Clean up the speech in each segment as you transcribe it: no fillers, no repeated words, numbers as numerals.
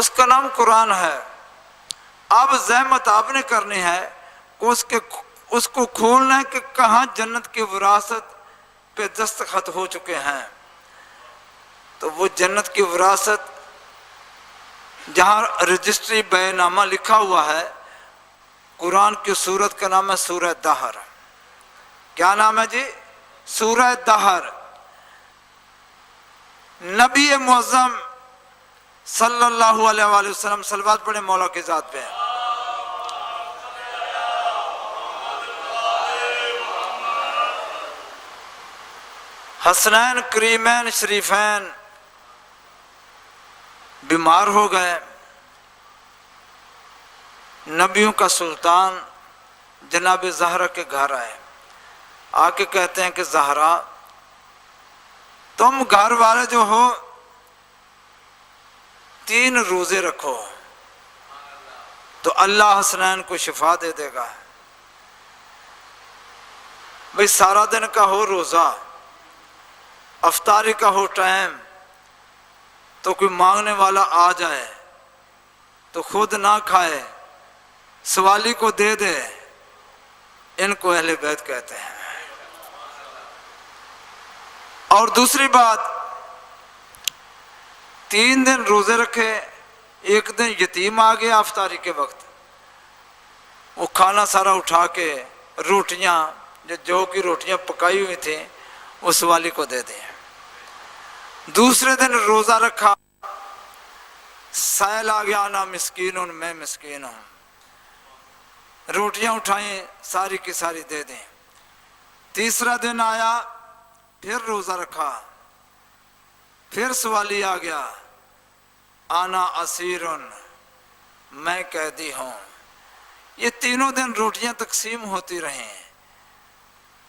اس کا نام قرآن ہے۔ اب زحمت آپ نے کرنی ہے کہ اس کو کھولنا ہے کہ کہاں جنت کی وراثت پہ دستخط ہو چکے ہیں۔ تو وہ جنت کی وراثت جہاں رجسٹری بیع نامہ لکھا ہوا ہے، قرآن کی سورت کا نام ہے سورہ دہر۔ کیا نام ہے جی؟ سورہ دہر۔ نبی معظم صلی اللہ علیہ وآلہ وسلم، صلوات پڑھیں مولا کی ذات پہ۔ حسنین کریمین شریفین بیمار ہو گئے، نبیوں کا سلطان جناب زہرا کے گھر آئے، آ کے کہتے ہیں کہ زہرا تم گھر والے جو ہو 3 روزے رکھو تو اللہ حسنین کو شفا دے دے گا۔ بھئی سارا دن کا ہو روزہ، افطاری کا ہو ٹائم، تو کوئی مانگنے والا آ جائے تو خود نہ کھائے، سوالی کو دے دے، ان کو اہل بیت کہتے ہیں۔ اور دوسری بات، 3 دن روزے رکھے، ایک دن یتیم آ گیا افطاری کے وقت، وہ کھانا سارا اٹھا کے روٹیاں جو کی روٹیاں پکائی ہوئی تھیں وہ سوالی کو دے دیں۔ دوسرے دن روزہ رکھا، سائل آ گیا، انا مسکین ہوں، میں مسکین ہوں، روٹیاں اٹھائیں ساری کی ساری دے دیں۔ تیسرا دن آیا، پھر روزہ رکھا، پھر سوالی آ گیا، انا اسیرن، میں قیدی ہوں۔ یہ تینوں دن روٹیاں تقسیم ہوتی رہیں۔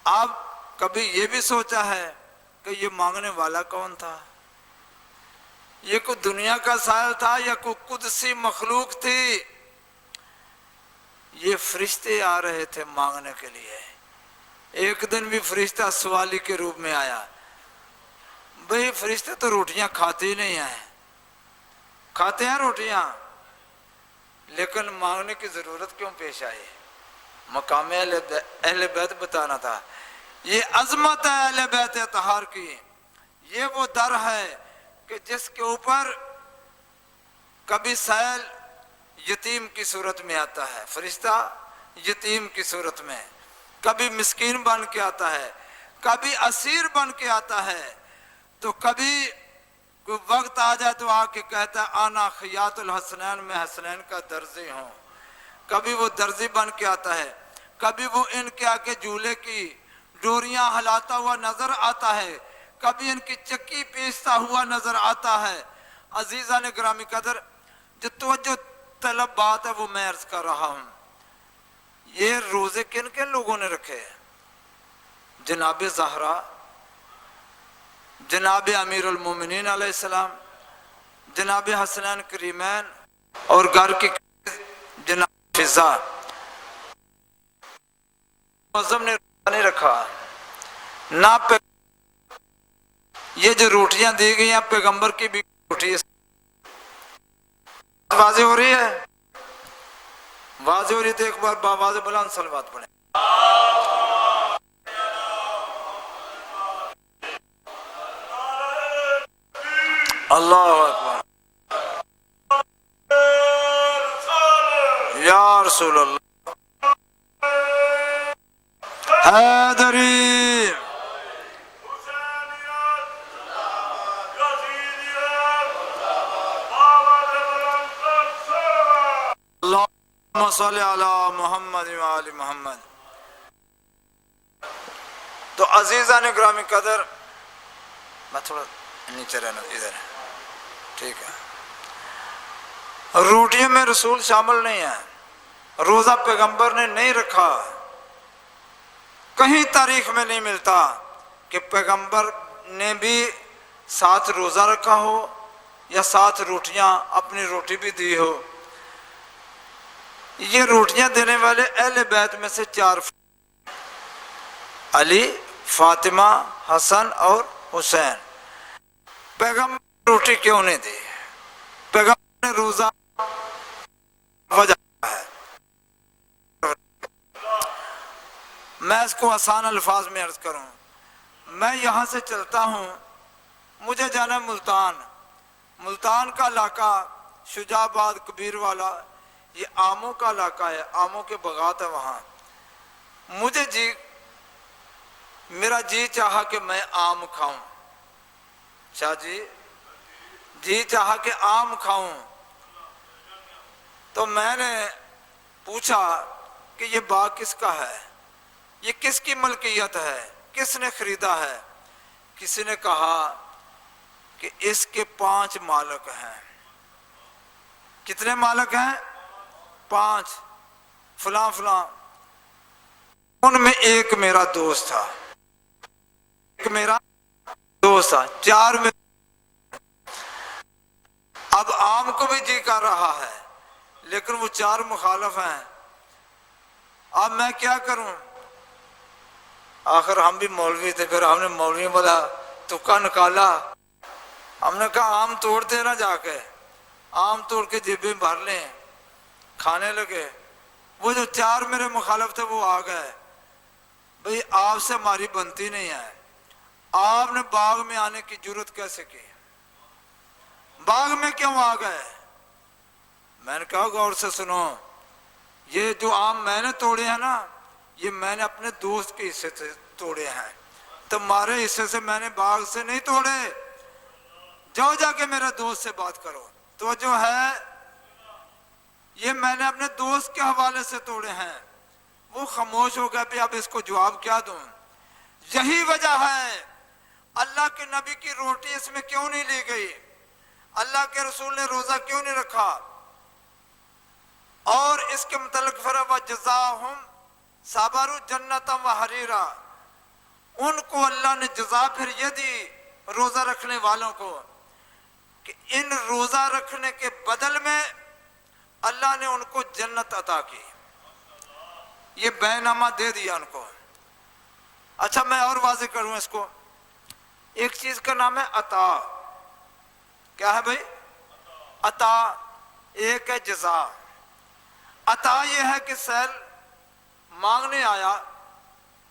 اب کبھی یہ بھی سوچا ہے کہ یہ مانگنے والا کون تھا؟ یہ کوئی دنیا کا سائل تھا یا کوئی قدسی مخلوق تھی؟ یہ فرشتے آ رہے تھے مانگنے کے لیے۔ ایک دن بھی فرشتہ سوالی کے روپ میں آیا۔ بھئی فرشتے تو روٹیاں کھاتے ہی نہیں ہیں، کھاتے ہیں روٹیاں، لیکن مانگنے کی ضرورت کیوں پیش آئی؟ مقام اہل بیت بتانا تھا۔ یہ عظمت ہے اہل بیت اطہار کی، یہ وہ در ہے کہ جس کے اوپر کبھی سائل یتیم کی صورت میں آتا ہے، فرشتہ یتیم کی صورت میں، کبھی مسکین بن کے آتا ہے، کبھی اسیر بن کے آتا ہے، تو کبھی کوئی وقت آ جائے تو آ کے کہتا ہے آنا خیاط الحسنین، میں حسنین کا درزی ہوں۔ کبھی وہ درزی بن کے آتا ہے، کبھی وہ ان کے آگے جھولے کی ڈوریاں ہلاتا ہوا نظر آتا ہے، کبھی ان کی چکی پیستا ہوا نظر آتا ہے۔ عزیزان گرامی قدر، جو توجہ طلب بات ہے وہ میں عرض کر رہا ہوں۔ یہ روزے کن کن لوگوں نے رکھے؟ جناب زہرا، جناب امیر المومنین علیہ السلام، جناب حسنین کریمین، اور گھر کی جناب فضا۔ معظم نے نہیں رکھا نہ یہ جو روٹیاں دی گئی ہیں پیغمبر کی بھی روٹی واضح ہو رہی ہے، واضح ہو رہی ہے تو ایک بار باواز بلند صلوات پڑھیں۔ اللہ اکبر، یا رسول اللہ، حیدری، اللہم صلی علی محمد و آل محمد۔ تو عزیزان گرامی قدر، میں تھوڑا نیچے رہنا ادھر، ٹھیک ہے۔ روٹیوں میں رسول شامل نہیں ہے، روزہ پیغمبر نے نہیں رکھا، کہیں تاریخ میں نہیں ملتا کہ پیغمبر نے بھی ساتھ روزہ رکھا ہو یا ساتھ روٹیاں، اپنی روٹی بھی دی ہو۔ یہ روٹیاں دینے والے اہل بیت میں سے 4 علی، فاطمہ، حسن اور حسین۔ پیغمبر روٹی کیوں نہیں دی؟ پیغمبر نے روزہ روزہ وجہ ہے. میں اس کو آسان الفاظ میں عرض کروں. میں یہاں سے چلتا ہوں, مجھے جانا ملتان. ملتان کا علاقہ شجاع آباد, کبیر والا, یہ آموں کا علاقہ ہے, آموں کے باغات ہے وہاں. مجھے میرا جی چاہا کہ میں آم کھاؤں. شاہ جی چاہا کہ آم کھاؤں. تو میں نے پوچھا کہ یہ باغ کس کا ہے, یہ کس کی ملکیت ہے, کس نے خریدا ہے؟ کسی نے کہا کہ اس کے 5 مالک ہیں. کتنے مالک ہیں؟ 5. فلاں فلاں. ان میں ایک میرا دوست تھا, 4 میں. اب آم کو بھی جی کر رہا ہے, لیکن وہ 4 مخالف ہیں. اب میں کیا کروں؟ آخر ہم بھی مولوی تھے, پھر ہم نے مولوی بولا تکا نکالا. ہم نے کہا آم توڑتے نہ, جا کے آم توڑ کے جیبیں بھر لیں. کھانے لگے. وہ جو 4 میرے مخالف تھے وہ آ گئے. بھئی آپ سے ہماری بنتی نہیں ہے, آپ نے باغ میں آنے کی جرت کیسے کی؟ باغ میں کیوں آ گئے؟ میں نے کہا غور سے سنو, یہ جو آم میں نے توڑے ہیں نا, یہ میں نے اپنے دوست کے حصے سے توڑے ہیں, تمہارے حصے سے میں نے باغ سے نہیں توڑے. جاؤ جا کے میرے دوست سے بات کرو. تو جو ہے یہ میں نے اپنے دوست کے حوالے سے توڑے ہیں. وہ خاموش ہو گیا. بھی اب اس کو جواب کیا دوں؟ یہی وجہ ہے اللہ کے نبی کی روٹی اس میں کیوں نہیں لی گئی, اللہ کے رسول نے روزہ کیوں نہیں رکھا. اور اس کے متعلق فرمایا وَجَزَاهُمْ صَبَرُوا جَنَّةً وَحَرِيرًا. ان کو اللہ نے جزا پھر یہ دی روزہ رکھنے والوں کو کہ ان روزہ رکھنے کے بدل میں اللہ نے ان کو جنت عطا کی. یہ بینامہ دے دیا ان کو. اچھا میں اور واضح کروں اس کو. ایک چیز کا نام ہے عطا. کیا ہے بھائی؟ عطا. ایک ہے جزا. عطا یہ ہے کہ سیل مانگنے آیا,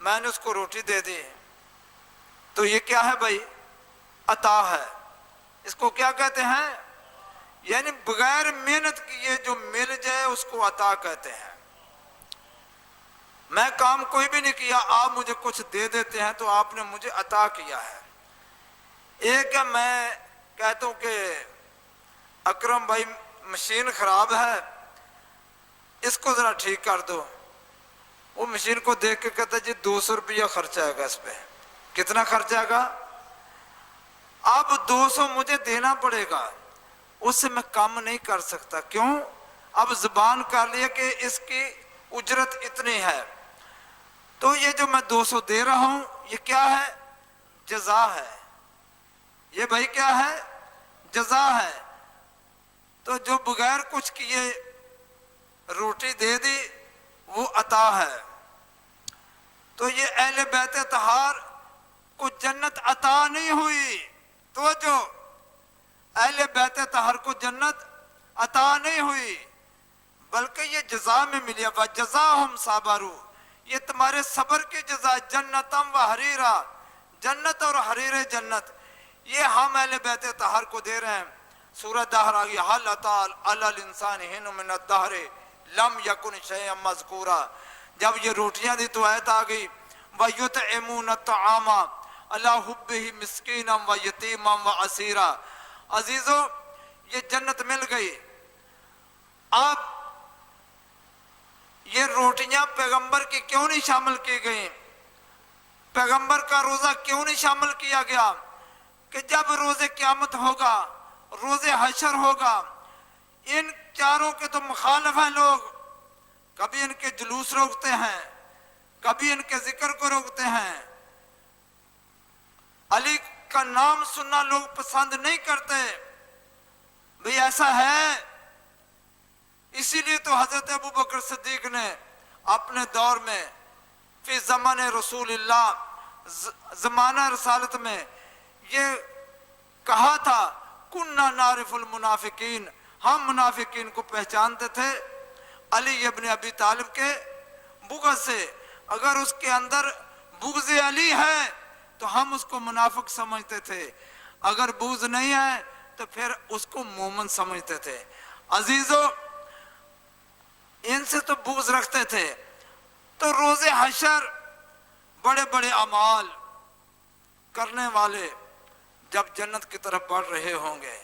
میں نے اس کو روٹی دے دی, تو یہ کیا ہے بھائی؟ عطا ہے. اس کو کیا کہتے ہیں؟ یعنی بغیر محنت کیے جو مل جائے اس کو عطا کہتے ہیں. میں کام کوئی بھی نہیں کیا, آپ مجھے کچھ دے دیتے ہیں تو آپ نے مجھے عطا کیا ہے. ایک ہے میں کہتا ہوں کہ اکرم بھائی مشین خراب ہے, اس کو ذرا ٹھیک کر دو. وہ مشین کو دیکھ کے کہتا ہے جی 200 روپیہ خرچ آئے گا اس پہ. کتنا خرچ آئے گا؟ اب 200 مجھے دینا پڑے گا, اس سے میں کم نہیں کر سکتا. کیوں؟ اب زبان کر لیا کہ اس کی اجرت اتنی ہے. تو یہ جو میں 200 دے رہا ہوں یہ کیا ہے؟ جزا ہے. یہ بھائی کیا ہے؟ جزا ہے. تو جو بغیر کچھ کیے روٹی دے دی وہ عطا ہے. تو یہ اہل بیت طہار کو جنت عطا نہیں ہوئی. تو جو اہل بیت طہار کو جنت عطا نہیں ہوئی بلکہ یہ جزا میں ملی. وَجَزَاهُمْ صَبَرُوا. یہ تمہارے صبر کی جزا. جنتم و حریرا, جنت اور حریر جنت, یہ ہم اہل بیت طہار کو دے رہے ہیں. سورہ دہر آگئی حَلْ أَتَىٰ عَلَى الْإِنسَانِ حِینٌ مِّنَ الدَّهْرِ لَمْ يَكُنْ شَيْئًا مَّذْكُورًا. جب یہ روٹیاں دی تو آیت آ گئی وَيُطْعِمُونَ الطَّعَامَ عَلَىٰ حُبِّهِ مِسْكِينًا وَيَتِيمًا وَأَسِيرًا. عزیزو یہ جنت مل گئی. اب یہ روٹیاں پیغمبر کی کیوں نہیں شامل کی گئیں؟ پیغمبر کا روزہ کیوں نہیں شامل کیا گیا؟ کہ جب روز قیامت ہوگا, روز حشر ہوگا, ان چاروں کے تو مخالف ہیں لوگ. کبھی ان کے جلوس روکتے ہیں, کبھی ان کے ذکر کو روکتے ہیں, علی کا نام سننا لوگ پسند نہیں کرتے. بھئی ایسا ہے. اسی لیے تو حضرت ابوبکر صدیق نے اپنے دور میں فی زمان رسول اللہ, زمانہ رسالت میں یہ کہا تھا کننا نعرف المنافقین, ہم منافقین کو پہچانتے تھے علی ابن ابی طالب کے بغض سے. اگر اس کے اندر بغض علی ہے تو ہم اس کو منافق سمجھتے تھے، اگر بغض نہیں ہے تو پھر اس کو مومن سمجھتے تھے. عزیزو، ان سے تو بغض رکھتے تھے. تو روز حشر بڑے بڑے اعمال کرنے والے جب جنت کی طرف بڑھ رہے ہوں گے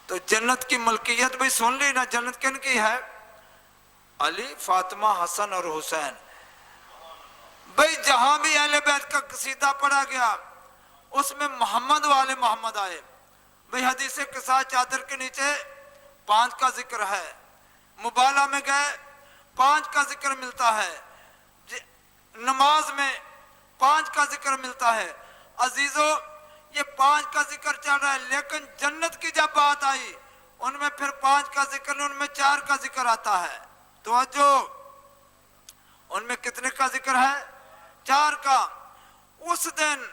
تو جنت کی ملکیت بھی سن لی نا. جنت کن کی ہے؟ علی، فاطمہ، حسن اور حسین. بھئی جہاں بھی اہل بیت کا قصیدہ پڑھا گیا اس میں محمد والے محمد آئے. بھئی حدیث کے ساتھ چادر کے نیچے 5 کا ذکر ہے، مبالہ میں گئے 5 کا ذکر ملتا ہے، نماز میں 5 کا ذکر ملتا ہے. عزیزو، یہ 5 کا ذکر چل رہا ہے، لیکن جنت کی جب بات آئی ان میں پھر 5 کا ذکر نہیں، ان میں 4 کا ذکر آتا ہے. توجہ، ان میں کتنے کا ذکر ہے؟ 4 کا. اس دن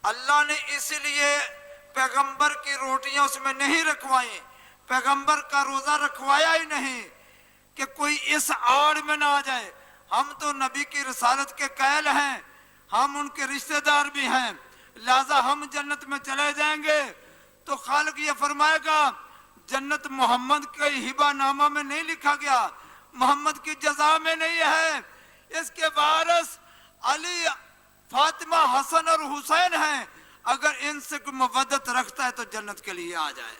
اللہ نے اسی لیے پیغمبر کی روٹیاں اس میں نہیں رکھوائیں، پیغمبر کا روزہ رکھوایا ہی نہیں کہ کوئی اس آڑ میں نہ آ جائے. ہم تو نبی کی رسالت کے قائل ہیں، ہم ان کے رشتہ دار بھی ہیں، لہذا ہم جنت میں چلے جائیں گے تو خالق یہ فرمائے گا جنت محمد کے ہبہ نامہ میں نہیں لکھا گیا، محمد کی جزا میں نہیں ہے، اس کے وارث علی، فاطمہ، حسن اور حسین ہیں، اگر ان سے کوئی مودت رکھتا ہے تو جنت کے لیے آ جائے.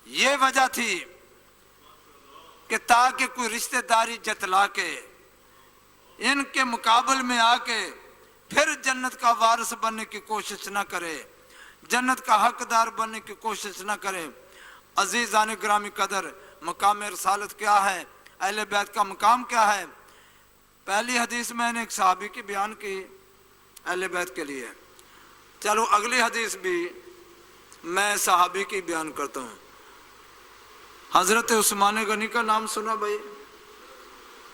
یہ وجہ تھی کہ تاکہ کوئی رشتہ داری جتلا کے ان کے مقابل میں آ کے پھر جنت کا وارث بننے کی کوشش نہ کرے، جنت کا حقدار بننے کی کوشش نہ کرے. عزیزان گرامی قدر، مقام رسالت کیا ہے؟ اہل بیت کا مقام کیا ہے؟ پہلی حدیث میں نے ایک صحابی کی بیان کی اہل بیت کے لیے، چلو اگلی حدیث بھی میں صحابی کی بیان کرتا ہوں. حضرت عثمان غنی کا نام سنا بھائی؟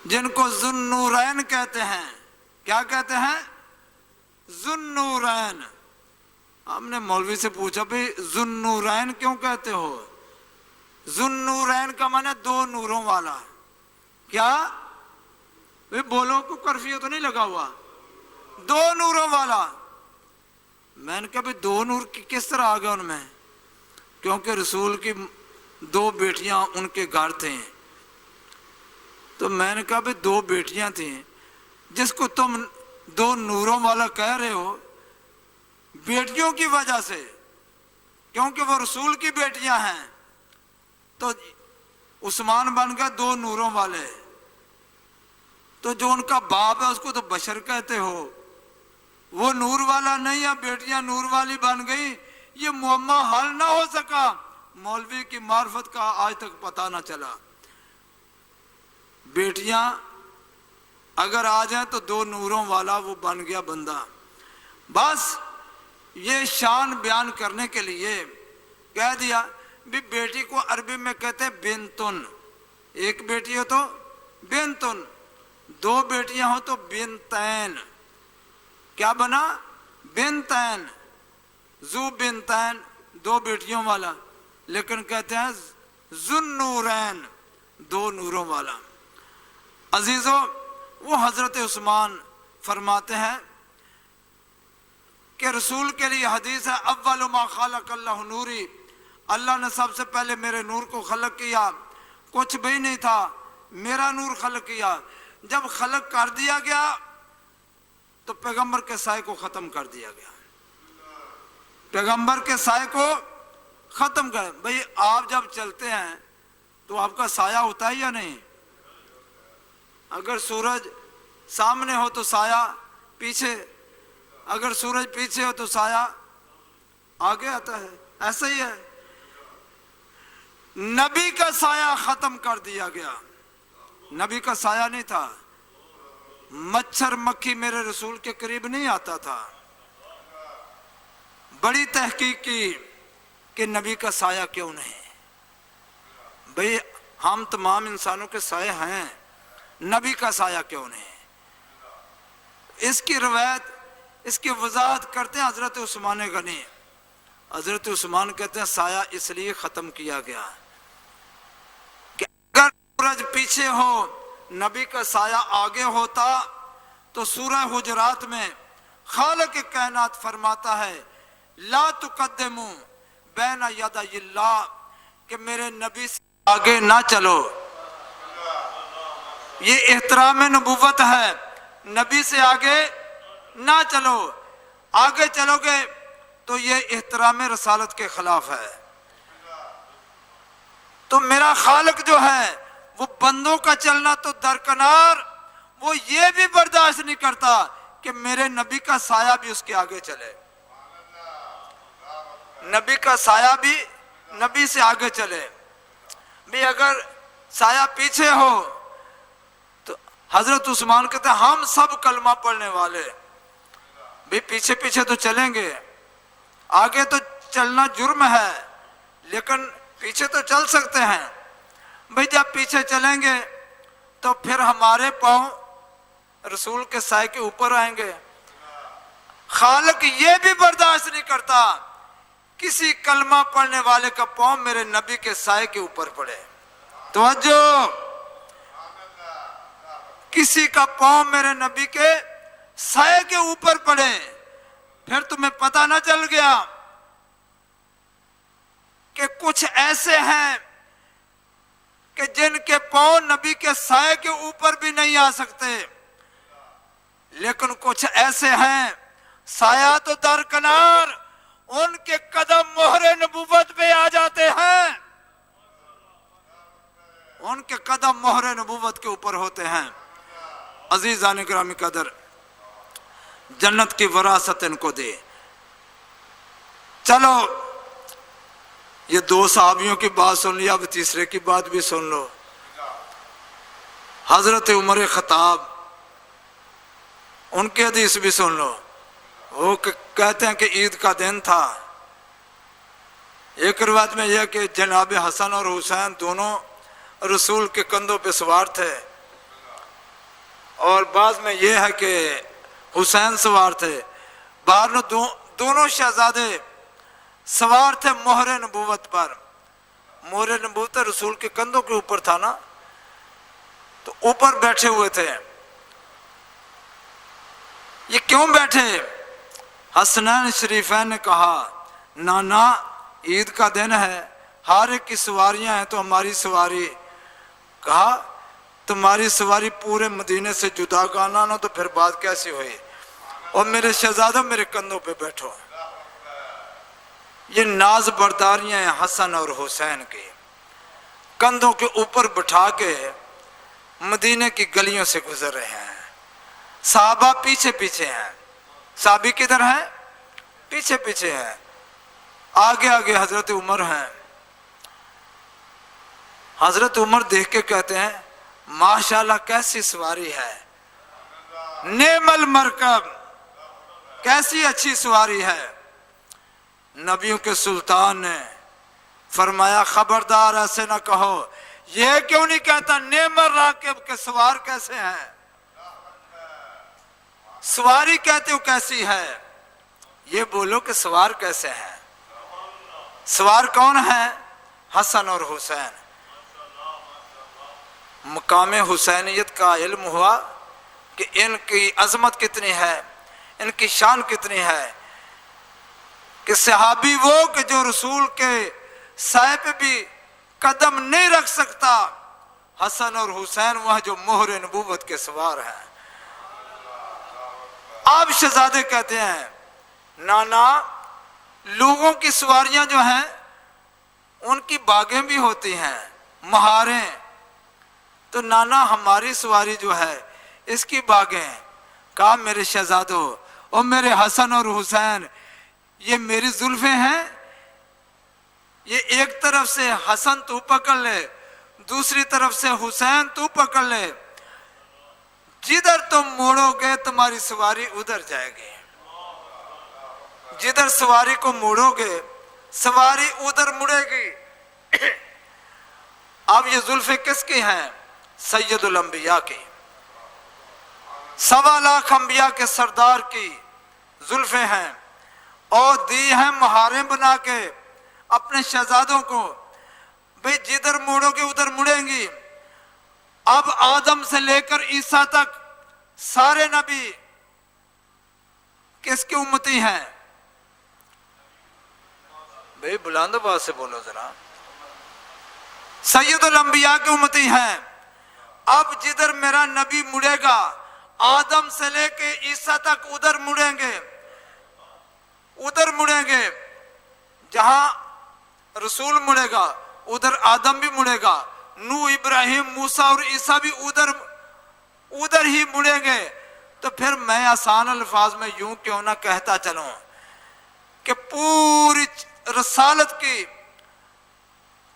جن کو ذو النورین کہتے ہیں. کیا کہتے ہیں؟ ذو النورین. ہم نے مولوی سے پوچھا بھئی ذو النورین کیوں کہتے ہو؟ ذو النورین کا معنی 2 نوروں والا. کیا بھئی بولو کو کرفیو تو نہیں لگا ہوا؟ 2 نوروں والا. میں نے کہا بھئی 2 نور کس طرح آ گئے ان میں؟ کیونکہ رسول کی 2 بیٹیاں ان کے گھر تھے. تو میں نے کہا بھئی 2 بیٹیاں تھیں، جس کو تم 2 نوروں والا کہہ رہے ہو بیٹیوں کی وجہ سے، کیونکہ وہ رسول کی بیٹیاں ہیں، تو عثمان بن گیا 2 نوروں والے. تو جو ان کا باپ ہے اس کو تو بشر کہتے ہو، وہ نور والا نہیں ہے، بیٹیاں نور والی بن گئی. یہ معمہ حل نہ ہو سکا، مولوی کی معرفت کا آج تک پتہ نہ چلا. بیٹیاں اگر آ جائیں تو 2 نوروں والا وہ بن گیا بندہ. بس یہ شان بیان کرنے کے لیے کہہ دیا بھی بیٹی کو عربی میں کہتے ہیں بنتن. ایک بیٹی ہو تو بنتن، 2 بیٹیاں ہو تو بنتین. کیا بنا؟ بنتین. ذو بنتین، 2 بیٹیوں والا، لیکن کہتے ہیں ذو النورین، 2 نوروں والا. عزیزو، وہ حضرت عثمان فرماتے ہیں کہ رسول کے لیے حدیث ہے اول ما خلق اللہ نوری، اللہ نے سب سے پہلے میرے نور کو خلق کیا، کچھ بھی نہیں تھا، میرا نور خلق کیا. جب خلق کر دیا گیا تو پیغمبر کے سائے کو ختم کر دیا گیا، پیغمبر کے سائے کو ختم کر. بھئی آپ جب چلتے ہیں تو آپ کا سایہ ہوتا ہے یا نہیں؟ اگر سورج سامنے ہو تو سایہ پیچھے، اگر سورج پیچھے ہو تو سایہ آگے آتا ہے. ایسا ہی ہے، نبی کا سایہ ختم کر دیا گیا. نبی کا سایہ نہیں تھا، مچھر مکھی میرے رسول کے قریب نہیں آتا تھا. بڑی تحقیق کی کہ نبی کا سایہ کیوں نہیں. بھئی ہم تمام انسانوں کے سائے ہیں، نبی کا سایہ کیوں نہیں؟ اس کی روایت، اس کی وضاحت کرتے ہیں حضرت عثمان غنی. حضرت عثمان کہتے ہیں سایہ اس لیے ختم کیا گیا کہ اگر سورج پیچھے ہو نبی کا سایہ آگے ہوتا تو سورہ حجرات میں خالق کائنات فرماتا ہے لا تقدموا بین یدی اللہ کہ میرے نبی سے آگے نہ چلو. یہ احترام نبوت ہے, نبی سے آگے نہ چلو, آگے چلو گے تو یہ احترام رسالت کے خلاف ہے. تو میرا خالق جو ہے وہ بندوں کا چلنا تو درکنار, وہ یہ بھی برداشت نہیں کرتا کہ میرے نبی کا سایہ بھی اس کے آگے چلے, نبی کا سایہ بھی نبی سے آگے چلے. بھی اگر سایہ پیچھے ہو تو حضرت عثمان کہتے ہیں ہم سب کلمہ پڑھنے والے بھی پیچھے پیچھے تو چلیں گے, آگے تو چلنا جرم ہے لیکن پیچھے تو چل سکتے ہیں. بھئی جب پیچھے چلیں گے تو پھر ہمارے پاؤں رسول کے سائے کے اوپر آئیں گے. خالق یہ بھی برداشت نہیں کرتا کسی کلمہ پڑھنے والے کا پاؤں میرے نبی کے سائے کے اوپر پڑے. توجہ, کسی کا پاؤں میرے نبی کے سائے کے اوپر پڑے. پھر تمہیں پتہ نہ چل گیا کہ کچھ ایسے ہیں کہ جن کے پاؤں نبی کے سائے کے اوپر بھی نہیں آ سکتے, لیکن کچھ ایسے ہیں سایہ تو درکنار, ان کے قدم مہر نبوت پہ آ جاتے ہیں, ان کے قدم مہر نبوت کے اوپر ہوتے ہیں. عزیزان گرامی قدر, جنت کی وراثت ان کو دے. چلو یہ دو صحابیوں کی بات سن لی, اب تیسرے کی بات بھی سن لو. حضرت عمر خطاب, ان کی حدیث بھی سن لو. وہ کہتے ہیں کہ عید کا دن تھا. ایک روایت میں یہ کہ جناب حسن اور حسین دونوں رسول کے کندھوں پہ سوار تھے, اور بعض میں یہ ہے کہ حسین سوار تھے. باہر دونوں شہزادے سوار تھے مہر نبوت پر. مہر نبوت رسول کے کندھوں کے اوپر تھا نا, تو اوپر بیٹھے ہوئے تھے. یہ کیوں بیٹھے؟ حسنین شریفین نے کہا نانا عید کا دن ہے, ہر ایک کی سواریاں ہیں تو ہماری سواری. کہا تمہاری سواری پورے مدینے سے جدا گانا نہ تو پھر بات کیسی ہوئی, اور میرے شہزادوں میرے کندھوں پہ بیٹھو. یہ ناز برداریاں ہیں حسن اور حسین کی, کندھوں کے اوپر بٹھا کے مدینے کی گلیوں سے گزر رہے ہیں. صحابہ پیچھے پیچھے ہیں. صحابی کدھر ہیں؟ پیچھے پیچھے ہیں. آگے آگے حضرت عمر ہیں. حضرت عمر دیکھ کے کہتے ہیں ماشاءاللہ کیسی سواری ہے, نعم المرکب, کیسی اچھی سواری ہے. نبیوں کے سلطان نے فرمایا خبردار ایسے نہ کہو. یہ کیوں نہیں کہتا نعم الراکب کے سوار کیسے ہیں؟ سواری کہتے ہو کیسی ہے, یہ بولو کہ سوار کیسے ہیں. سوار کون ہیں؟ حسن اور حسین. مقام حسینیت کا علم ہوا کہ ان کی عظمت کتنی ہے, ان کی شان کتنی ہے, کہ صحابی وہ کہ جو رسول کے سائے پہ بھی قدم نہیں رکھ سکتا, حسن اور حسین وہ جو مہر نبوت کے سوار ہیں. آپ شہزادے کہتے ہیں نانا لوگوں کی سواریاں جو ہیں ان کی باغیں بھی ہوتی ہیں, مہاریں, تو نانا ہماری سواری جو ہے اس کی باغیں. کہا میرے شہزادوں اور میرے حسن اور حسین, یہ میری زلفیں ہیں, یہ ایک طرف سے حسن تو پکڑ لے, دوسری طرف سے حسین تو پکڑ لے, جدھر تم موڑو گے تمہاری سواری ادھر جائے گی. جدھر سواری کو موڑو گے سواری ادھر مڑے گی. اب یہ زلفیں کس کی ہیں؟ سید الانبیاء کی, 1.25 لاکھ انبیاء کے سردار کی زلفیں ہیں. اور دی ہیں مہاریں بنا کے اپنے شہزادوں کو، بھئی جدھر موڑو گے ادھر مڑیں گی۔ اب آدم سے لے کر عیسیٰ تک سارے نبی کس کی امتی ہیں؟ بھئی بلند آواز سے بولو ذرا، سید الانبیاء کی امتی ہیں۔ اب جدھر میرا نبی مڑے گا آدم سے لے کے عیسیٰ تک ادھر مڑیں گے، ادھر مڑیں گے، جہاں رسول مڑے گا ادھر آدم بھی مڑے گا، نوح، ابراہیم، موسیٰ اور عیسیٰ بھی ادھر ہی مڑیں گے۔ تو پھر میں آسان الفاظ میں یوں کیوں نہ کہتا چلوں کہ پوری رسالت کی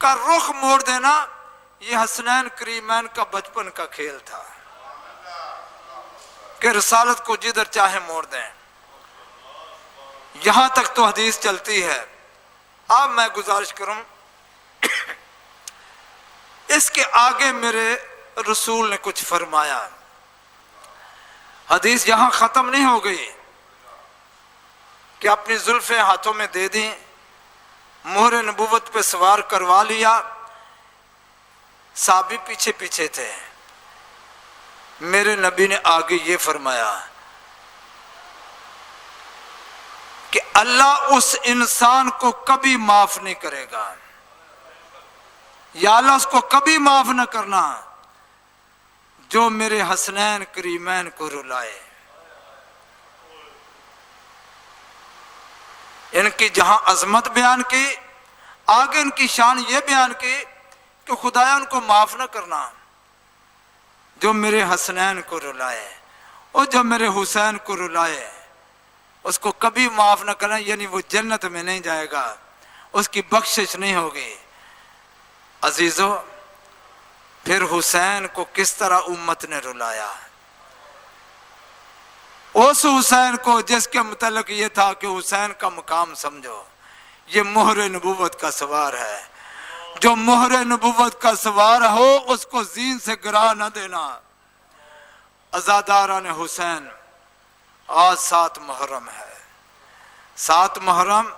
کا رخ موڑ دینا یہ حسنین کریمین کا بچپن کا کھیل تھا کہ رسالت کو جدھر چاہے موڑ دیں۔ یہاں تک تو حدیث چلتی ہے۔ اب میں گزارش کروں اس کے آگے میرے رسول نے کچھ فرمایا۔ حدیث یہاں ختم نہیں ہو گئی کہ اپنی زلفیں ہاتھوں میں دے دیں، مہر نبوت پہ سوار کروا لیا، صحابی پیچھے پیچھے تھے۔ میرے نبی نے آگے یہ فرمایا کہ اللہ اس انسان کو کبھی معاف نہیں کرے گا، یا اللہ اس کو کبھی معاف نہ کرنا جو میرے حسنین کریمین کو رلائے۔ ان کی جہاں عظمت بیان کی، آگے ان کی شان یہ بیان کی کہ خدایا ان کو معاف نہ کرنا جو میرے حسنین کو رلائے، اور جو میرے حسین کو رلائے اس کو کبھی معاف نہ کرنا، یعنی وہ جنت میں نہیں جائے گا، اس کی بخشش نہیں ہوگی۔ عزیزو، پھر حسین کو کس طرح امت نے رلایا؟ اس حسین کو جس کے متعلق یہ تھا کہ حسین کا مقام سمجھو، یہ مہر نبوت کا سوار ہے، جو مہر نبوت کا سوار ہو اس کو زین سے گرا نہ دینا۔ عزاداران حسین، آج 7 محرم ہے، 7 محرم،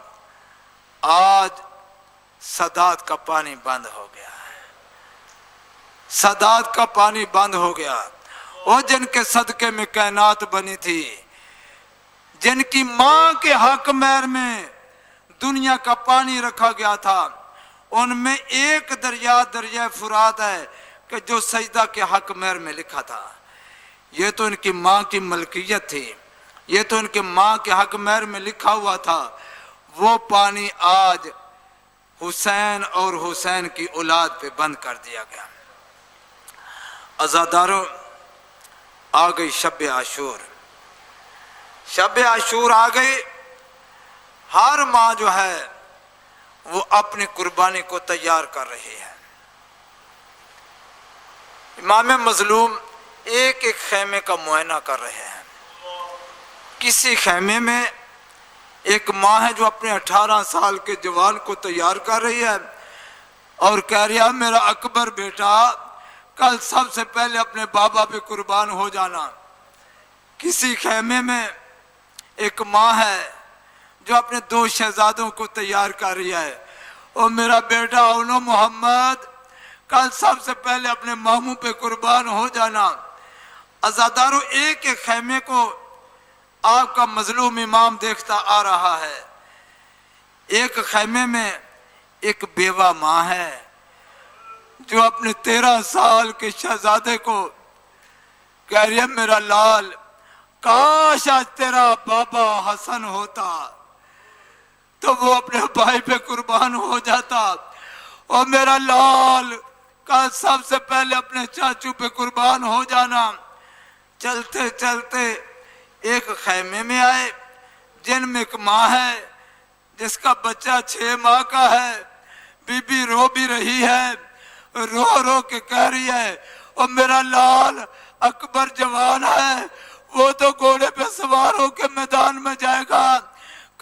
آج سادات کا پانی بند ہو گیا ہے، سادات کا پانی بند ہو گیا۔ وہ جن کے صدقے میں کائنات بنی تھی، جن کی ماں کے حق مہر میں دنیا کا پانی رکھا گیا تھا، ان میں ایک دریائے فرات ہے کہ جو سجدہ کے حق مہر میں لکھا تھا۔ یہ تو ان کی ماں کی ملکیت تھی، یہ تو ان کے ماں کے حق مہر میں لکھا ہوا تھا۔ وہ پانی آج حسین اور حسین کی اولاد پہ بند کر دیا گیا۔ عزاداروں، آ گئی شب عاشور، شب عاشور آ گئی۔ ہر ماں جو ہے وہ اپنی قربانی کو تیار کر رہی ہے۔ امام مظلوم ایک ایک خیمے کا معائنہ کر رہے ہیں۔ کسی خیمے میں ایک ماں ہے جو اپنے 18 سال کے جوان کو تیار کر رہی ہے اور کہہ رہی ہے میرا اکبر بیٹا کل سب سے پہلے اپنے بابا پہ قربان ہو جانا۔ کسی خیمے میں ایک ماں ہے جو اپنے 2 شہزادوں کو تیار کر رہی ہے، اور میرا بیٹا اونو محمد کل سب سے پہلے اپنے ماموں پہ قربان ہو جانا۔ عزاداروں، ایک ایک خیمے کو آپ کا مظلوم امام دیکھتا آ رہا ہے۔ ایک خیمے میں ایک بیوہ ماں ہے جو اپنے 13 سال کے شہزادے کو کہہ رہی ہے میرا لال کاش آج تیرا بابا حسن ہوتا تو وہ اپنے بھائی پہ قربان ہو جاتا، اور میرا لال کل سب سے پہلے اپنے چاچو پہ قربان ہو جانا۔ چلتے چلتے ایک خیمے میں آئے جن میں ایک ماں ہے جس کا بچہ 6 ماہ کا ہے، بی بی رو بھی رہی ہے، رو رو کے کہہ رہی ہے اور میرا لال اکبر جوان ہے، وہ تو گھوڑے پہ سوار ہو کے میدان میں جائے گا،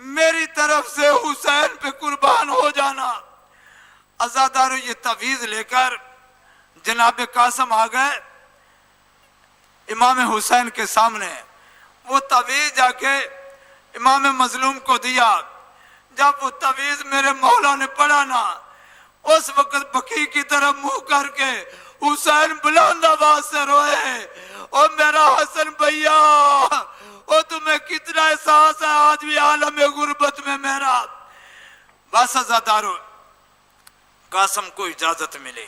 میری طرف سے حسین پہ قربان ہو جانا۔ عزادارو یہ تعویذ لے کر جناب قاسم آ گئے امام حسین کے سامنے۔ وہ تعویذ جا کے امام مظلوم کو دیا۔ جب وہ تعویذ میرے مولا نے پڑھا نا، اس وقت بقی کی طرف منہ کر کے حسین بلند آواز سے روئے، او میرا حسن بھیا، او تمہیں کتنا احساس ہے آج بھی عالم غربت میں میرا۔ بس عزادارو قاسم کو اجازت ملی۔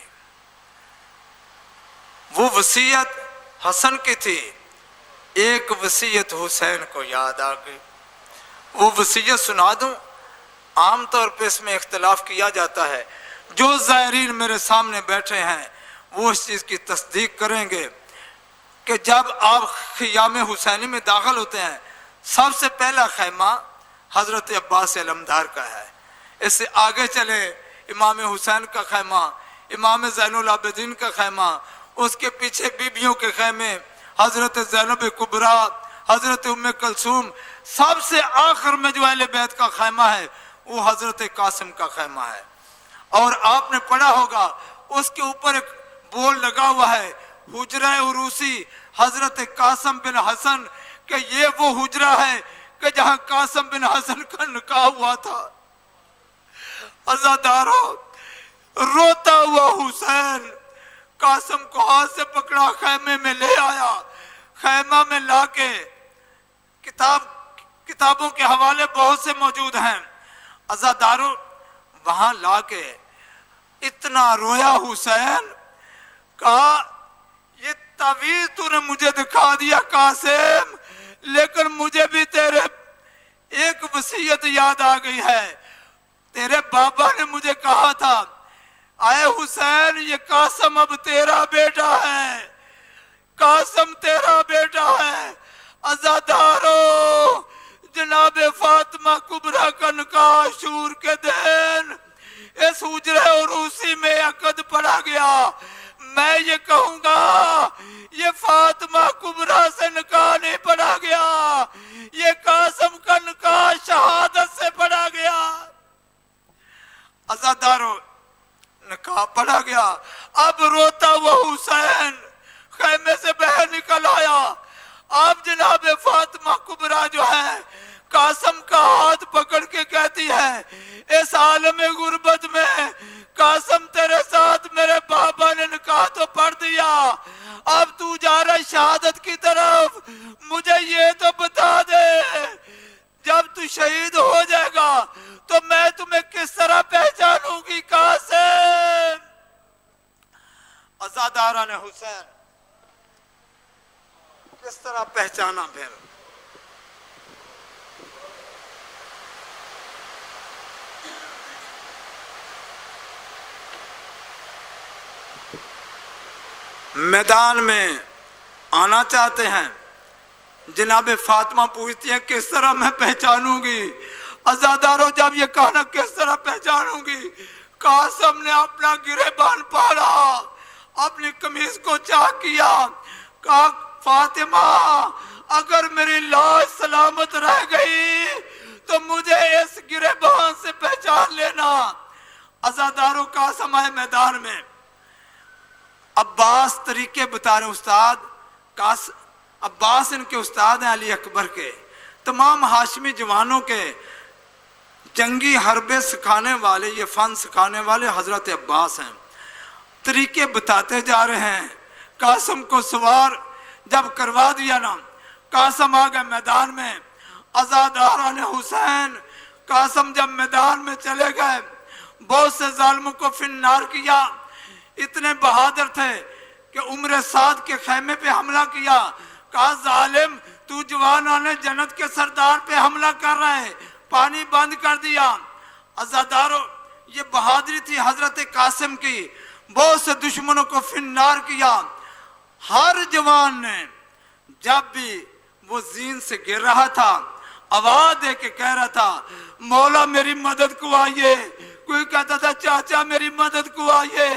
وہ وصیت حسن کی تھی، ایک وصیت حسین کو یاد آ گئی۔ وہ وصیت سنا دوں؟ عام طور پہ اس میں اختلاف کیا جاتا ہے، جو زائرین میرے سامنے بیٹھے ہیں وہ اس چیز کی تصدیق کریں گے کہ جب آپ خیام حسینی میں داخل ہوتے ہیں، سب سے پہلا خیمہ حضرت عباس علمدار کا ہے، اس سے آگے چلے امام حسین کا خیمہ، امام زین العابدین کا خیمہ، اس کے پیچھے بیبیوں کے خیمے، حضرت زینب کبریٰ، حضرت ام کلثوم، سب سے آخر میں جو اہل بیت کا خیمہ ہے وہ حضرت قاسم کا خیمہ ہے۔ اور آپ نے پڑھا ہوگا اس کے اوپر ایک بورڈ لگا ہوا ہے، حجرہ عروسی حضرت قاسم بن حسن، کہ یہ وہ حجرہ ہے کہ جہاں قاسم بن حسن کا نکاح ہوا تھا۔ عزادارو روتا ہوا حسین قاسم کو ہاتھ سے پکڑا، خیمے میں لے آیا، خیمہ میں لا کے کتابوں کے حوالے بہت سے موجود ہیں۔ عزادارو وہاں لا کے اتنا رویا حسین، کہا یہ تعویذ تو نے مجھے دکھا دیا قاسم، لیکن مجھے بھی تیرے ایک وصیت یاد آ گئی ہے۔ تیرے بابا نے مجھے کہا تھا اے حسین یہ قاسم اب تیرا بیٹا ہے، قاسم تیرا بیٹا ہے۔ عزادارو جناب فاطمہ کبریٰ کا نکاح شور کے دن اس حجرہ عروسی میں عقد پڑا گیا۔ میں یہ کہوں گا یہ فاطمہ کبریٰ سے نکاح نہیں پڑا گیا، یہ قاسم کا نکاح شہادت سے پڑا گیا۔ عزادارو نکاح پڑا گیا۔ اب روتا ہوا حسین خیمے سے باہر نکل آیا۔ اب جناب فاطمہ کبریٰ جو ہے قاسم کا ہاتھ پکڑ کے کہتی ہے اس عالم غربت میں قاسم تیرے ساتھ میرے بابا نے نکاح تو پڑھ دیا، اب تو جا رہا شہادت کی طرف، مجھے یہ تو بتا دے جب تو شہید ہو جائے گا تو میں تمہیں کس طرح پہچانوں گی قاسم؟ عزادارہ نے حسین کس طرح پہچانا پھر؟ میدان میں آنا چاہتے ہیں، جناب فاطمہ پوچھتی ہیں کس طرح میں پہچانوں گی؟ عزادارو جب یہ کہنا کس طرح پہچانوں گی، قاسم نے اپنا گریبان پاڑا، اپنی قمیض کو چاک کیا، کہا فاطمہ اگر میری لاش سلامت رہ گئی تو مجھے اس گریبان سے پہچان لینا۔ عزادارو قاسم آئے میدان میں، عباس طریقے بتا رہے استاد، عباس ان کے استاد ہیں علی اکبر کے، تمام ہاشمی جوانوں کے جنگی حربے سکھانے والے، یہ فن سکھانے والے حضرت عباس ہیں۔ طریقے بتاتے جا رہے ہیں۔ قاسم کو سوار جب کروا دیا نا، قاسم آ گئے میدان میں۔ عزادارہ نے حسین قاسم جب میدان میں چلے گئے، بہت سے ظالموں کو فنار کیا، اتنے بہادر تھے کہ عمر سعد کے خیمے پہ حملہ کیا، کہا ظالم تو جوانان جنت کے سردار پہ حملہ کر رہے، پانی بند کر دیا۔ عزادارو یہ بہادری تھی حضرت قاسم کی، بہت سے دشمنوں کو فنار کیا۔ ہر جوان نے جب بھی وہ زین سے گر رہا تھا آواز دے کے کہہ رہا تھا مولا میری مدد کو آئیے، کوئی کہتا تھا چاچا میری مدد کو آئیے،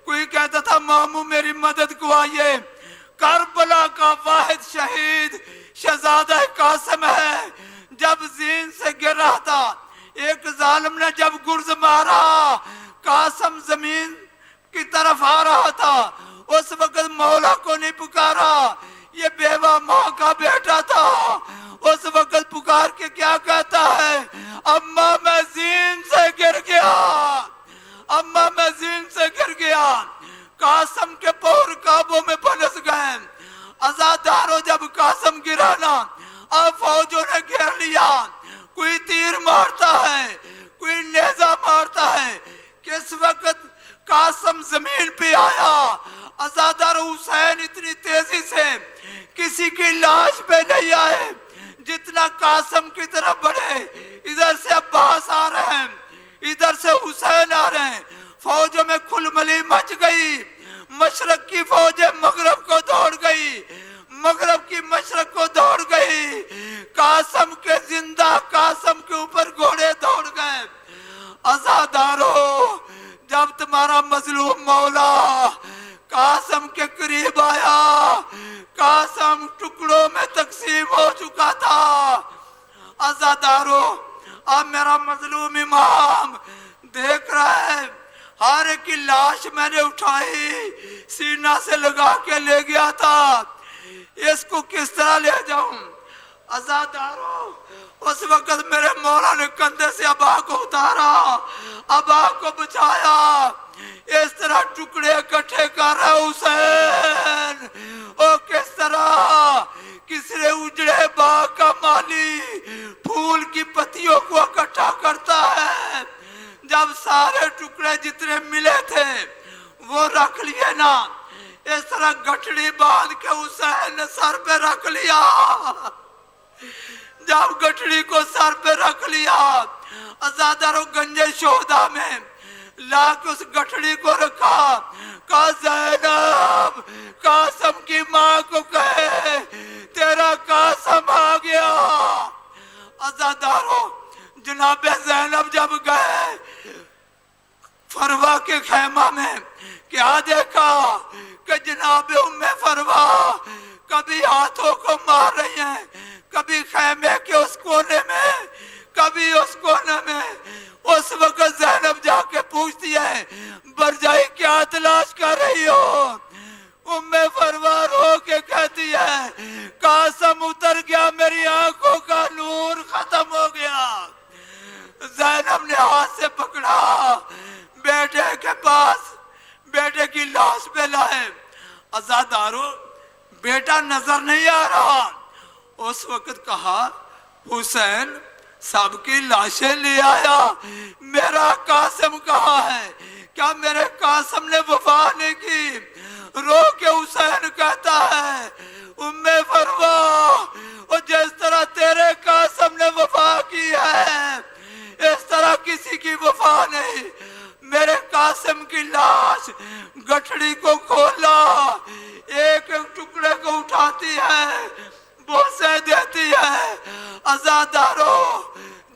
کوئی کہتا تھا ماموں میری مدد کو آئیے۔ کربلا کا واحد شہید شہزادہ قاسم ہے جب زین سے گر رہا تھا، ایک ظالم نے جب گرز مارا، قاسم زمین کی طرف آ رہا تھا، اس وقت مولا کو نہیں پکارا، یہ بیوہ ماں کا بیٹا تھا، اس وقت پکار کے کیا کہتا ہے، اماں میں زین سے گر گیا، اماں میں زین سے گر گیا۔ قاسم کے پور قابو میں پھنس گئے۔ عزادارو جب قاسم گرا نا، اب فوجوں نے گھیر لیا، کوئی تیر مارتا ہے، کوئی نیزہ مارتا ہے۔ کس وقت قاسم زمین پہ آیا، عزادار حسین اتنی تیزی سے کسی کی لاش پہ نہیں آئے، جتنا قاسم کی طرف بڑھے۔ ادھر سے عباس آ رہے ہیں، ادھر سے حسین آ رہے ہیں، فوجوں میں کھل ملی مچ گئی۔ مشرق کی فوجیں مغرب کو دوڑ گئی، مغرب کی مشرق کو دوڑ گئی۔ قاسم کے زندہ قاسم کے اوپر گھوڑے دوڑ گئے۔ عزادارو جب تمہارا مظلوم مولا قاسم کے قریب آیا، قاسم ٹکڑوں میں تقسیم ہو چکا تھا۔ عزادارو اب میرا مظلوم امام دیکھ رہا ہے، ہر ایک کی لاش میں نے اٹھائی، سینہ سے لگا کے لے گیا تھا، اس کو کس طرح لے جاؤں؟ عزادارو اس وقت میرے مولا نے کندھے سے ابا کو اتارا، ابا کو بچایا، اس طرح ٹکڑے اکٹھے کر رہا حسین۔ او کس طرح کس نے اجڑے باغ کا مالی پھول کی پتیوں کو اکٹھا کرتا ہے، جب سارے ٹکڑے جتنے ملے تھے وہ رکھ لیے نا، اس طرح گٹھڑی باندھ کے حسین نے سر پہ رکھ لیا۔ جب گٹھڑی کو سر پہ رکھ لیا، عزادارو گنج شہداء میں لا کے اس گٹھڑی کو رکھا، کہا زینب قاسم کی ماں کو کہے تیرا قاسم آ گیا۔ عزادارو جناب زینب جب گئے فروا کے خیمہ میں، کیا دیکھا کہ جناب ام فروا کبھی ہاتھوں کو مار رہی ہیں، کبھی خیمے کے اس کونے میں، کبھی اس کونے میں۔ اس وقت زینب جا کے پوچھتی ہے، برجائی کیا تلاش کر رہی ہو؟ ام فروا رو کے کہتی ہے، قاسم اتر گیا، میری آنکھوں کا نور ختم ہو گیا۔ زینب نے ہاتھ سے پکڑا، بیٹے کے پاس بیٹے کی لاش پہ لائے۔ عزادارو بیٹا نظر نہیں آ رہا، اس وقت کہا حسین سب کی لاشیں لے آیا، میرا قاسم کہاں ہے؟ کیا میرے قاسم نے وفا نہیں کی؟ رو کے حسین کہتا ہے، ام فروا اور جس طرح تیرے قاسم نے وفا کی ہے اس طرح کسی کی وفا نہیں۔ میرے قاسم کی لاش گٹھڑی کو کھولا، ایک ایک ٹکڑے کو اٹھاتی ہے، بوسے دیتی ہے۔ عزادارو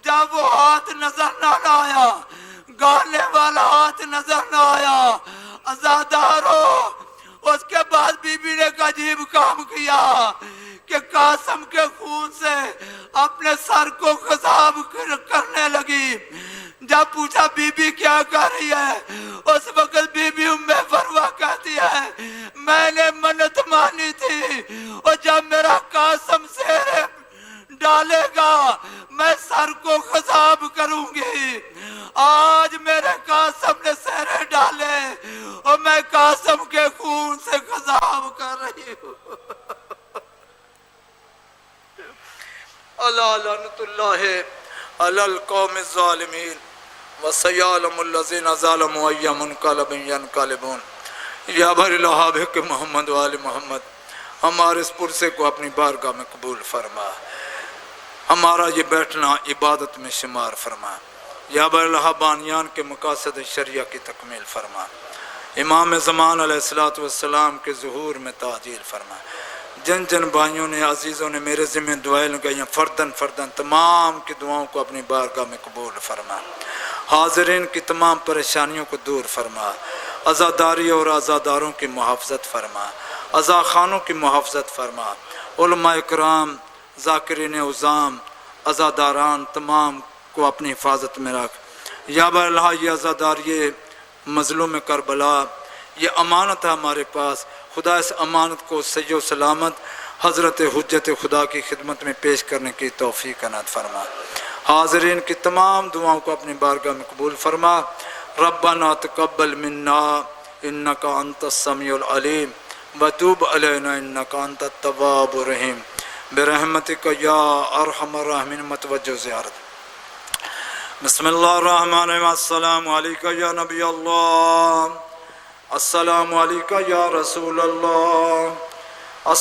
جب وہ ہاتھ نظر نہ آیا، گانے والا ہاتھ نظر نہ آیا، عزادارو اس کے بعد بی بی نے ایک عجیب کام کیا کہ قاسم کے خون سے اپنے سر کو خضاب کرنے لگی۔ جب پوچھا بی بی کیا کر رہی ہے، اس وقت بی بی ام فروا کہتی ہے، میں نے منت مانی تھی اور جب میرا قاسم سہرے ڈالے گا میں سر کو خضاب کروں گی۔ آج میرے قاسم نے سہرے ڈالے اور میں قاسم کے خون سے خضاب کر رہی ہوں۔ اللہ لعنت اللہ علی القوم الظالمین وسیعلم الذین ظلموا ای منقلب ینقلبون۔ یا بر الہاب کہ محمد و آل محمد ہمارے اس پرسے کو اپنی بارگاہ میں قبول فرما، ہمارا یہ بیٹھنا عبادت میں شمار فرما۔ یا بر الہ بانیان کے مقاصد شریعہ کی تکمیل فرما، امام زمان علیہ السلام کے ظہور میں تعجیل فرما۔ جن جن بھائیوں نے عزیزوں نے میرے ذمہ دعائیں لگائیں فردن فردن تمام کی دعاؤں کو اپنی بارگاہ میں قبول فرما، حاضرین کی تمام پریشانیوں کو دور فرما، عزاداری اور عزاداروں کی محافظت فرما، عزا خانوں کی محافظت فرما، علماء اکرام، ذاکرین عظام، عزاداران تمام کو اپنی حفاظت میں رکھ یا اللہ، یہ عزادار، یہ مظلوم کربلا، یہ امانت ہے ہمارے پاس، خدا اس امانت کو صحیح و سلامت حضرت حجت خدا کی خدمت میں پیش کرنے کی توفیق عنایت فرما۔ حاضرین کی تمام دعاؤں کو اپنی بارگاہ میں قبول فرما۔ ربنا تقبل منا انک انت السمیع العلیم وتوب علینا انک انت التواب الرحیم برحمتک یا ارحم الراحمین۔ متوجہ زیارت۔ بسم اللہ الرحمن الرحیم۔ السلام علیکہ یا نبی اللہ، السلام علیکہ یا رسول اللہ،